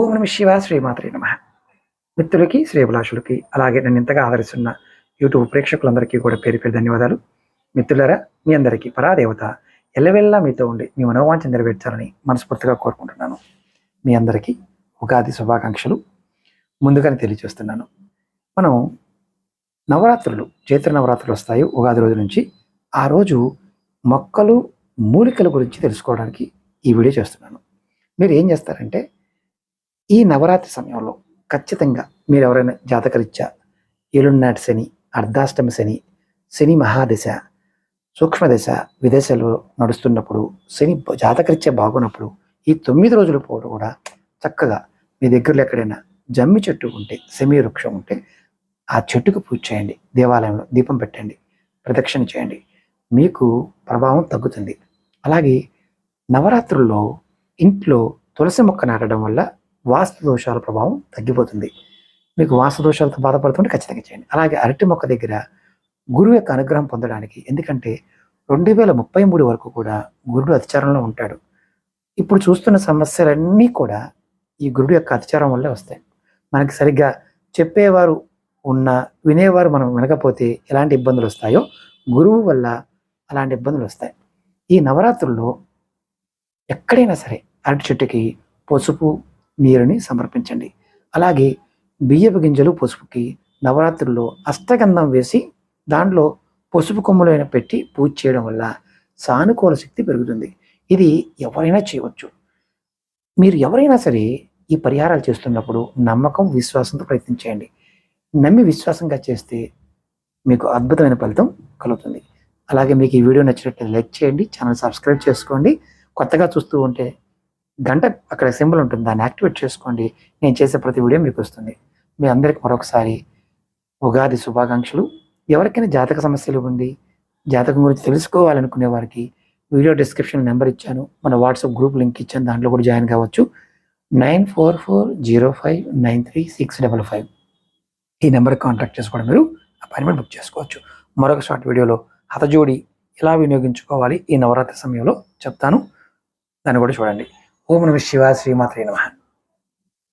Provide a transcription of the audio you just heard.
ఓం నమ శివ శ్రీమాత్రే నమ. మిత్రులకి, శ్రేభిలాషులకి, అలాగే నన్ను ఇంతగా ఆదరిస్తున్న యూట్యూబ్ ప్రేక్షకులందరికీ కూడా పేరు పేరు ధన్యవాదాలు. మిత్రులరా, మీ అందరికీ పరాదేవత ఎల్లవెల్లా మీతో ఉండి మీ మనోవాంఛ నెరవేర్చాలని మనస్ఫూర్తిగా కోరుకుంటున్నాను. మీ అందరికీ ఉగాది శుభాకాంక్షలు ముందుగానే తెలియజేస్తున్నాను. మనం నవరాత్రులు, చైత్ర నవరాత్రులు వస్తాయి ఉగాది రోజు నుంచి. ఆ రోజు మొక్కలు, మూలికల గురించి తెలుసుకోవడానికి ఈ వీడియో చేస్తున్నాను. మీరు ఏం చేస్తారంటే, ఈ నవరాత్రి సమయంలో ఖచ్చితంగా మీరు ఎవరైనా జాతకరీత్యా ఏలునాటి శని, అర్ధాష్టమి శని, శని మహాదశ, సూక్ష్మదశ, విదశలు నడుస్తున్నప్పుడు, శని జాతకరీత్యా బాగున్నప్పుడు ఈ 9 రోజుల పాటు కూడా చక్కగా మీ దగ్గరలో ఎక్కడైనా జమ్మి చెట్టు ఉంటే, సెమీ వృక్షం ఉంటే ఆ చెట్టుకు పూజ చేయండి. దేవాలయంలో దీపం పెట్టండి, ప్రదక్షిణ చేయండి. మీకు ప్రభావం తగ్గుతుంది. అలాగే నవరాత్రుల్లో ఇంట్లో తులసి మొక్క నాటడం వల్ల వాస్తు దోషాల ప్రభావం తగ్గిపోతుంది. మీకు వాస్తు దోషాలతో బాధపడుతుంటే ఖచ్చితంగా చేయండి. అలాగే అరటి మొక్క దగ్గర గురువు యొక్క అనుగ్రహం పొందడానికి, ఎందుకంటే 2033 వరకు కూడా గురుడు అతిచారంలో ఉంటాడు. ఇప్పుడు చూస్తున్న సమస్యలన్నీ కూడా ఈ గురుడు యొక్క అతిచారం వల్లే వస్తాయి. మనకి సరిగ్గా చెప్పేవారు ఉన్నా, వినేవారు మనం వినకపోతే ఎలాంటి ఇబ్బందులు వస్తాయో గురువు వల్ల అలాంటి ఇబ్బందులు వస్తాయి. ఈ నవరాత్రుల్లో ఎక్కడైనా సరే అరటి చెట్టుకి పసుపు నీరుని సమర్పించండి. అలాగే బియ్యపు గింజలు పసుపుకి నవరాత్రుల్లో అష్టగంధం వేసి దాంట్లో పసుపు కొమ్ములైన పెట్టి పూజ చేయడం వల్ల సానుకూల శక్తి పెరుగుతుంది. ఇది ఎవరైనా చేయవచ్చు. మీరు ఎవరైనా సరే ఈ పరిహారాలు చేస్తున్నప్పుడు నమ్మకం, విశ్వాసంతో ప్రయత్నించేయండి. నమ్మి విశ్వాసంగా చేస్తే మీకు అద్భుతమైన ఫలితం కలుగుతుంది. అలాగే మీకు ఈ వీడియో నచ్చినట్లయితే లైక్ చేయండి, ఛానల్ సబ్స్క్రైబ్ చేసుకోండి. కొత్తగా చూస్తూ ఉంటే గంట అక్కడ సింబల్ ఉంటుంది, దాన్ని యాక్టివేట్ చేసుకోండి. నేను చేసే ప్రతి వీడియో మీకు వస్తుంది. మీ అందరికి మరొకసారి ఉగాది శుభాకాంక్షలు. ఎవరికైనా జాతక సమస్యలు ఉంది, జాతకం గురించి తెలుసుకోవాలనుకునే వారికి వీడియో డిస్క్రిప్షన్ నెంబర్ ఇచ్చాను, మన వాట్సాప్ గ్రూప్ లింక్ ఇచ్చాను, దాంట్లో కూడా జాయిన్ కావచ్చు. 9440593655 ఈ నెంబర్కి కాంటాక్ట్ చేసుకోవడం, మీరు అపాయింట్మెంట్ బుక్ చేసుకోవచ్చు. మరొక షార్ట్ వీడియోలో హతజోడి ఎలా వినియోగించుకోవాలి ఈ నవరాత్రి సమయంలో చెప్తాను, దాన్ని కూడా చూడండి. ఓం నమ శివాయ శ్రీమాత్రే నమః.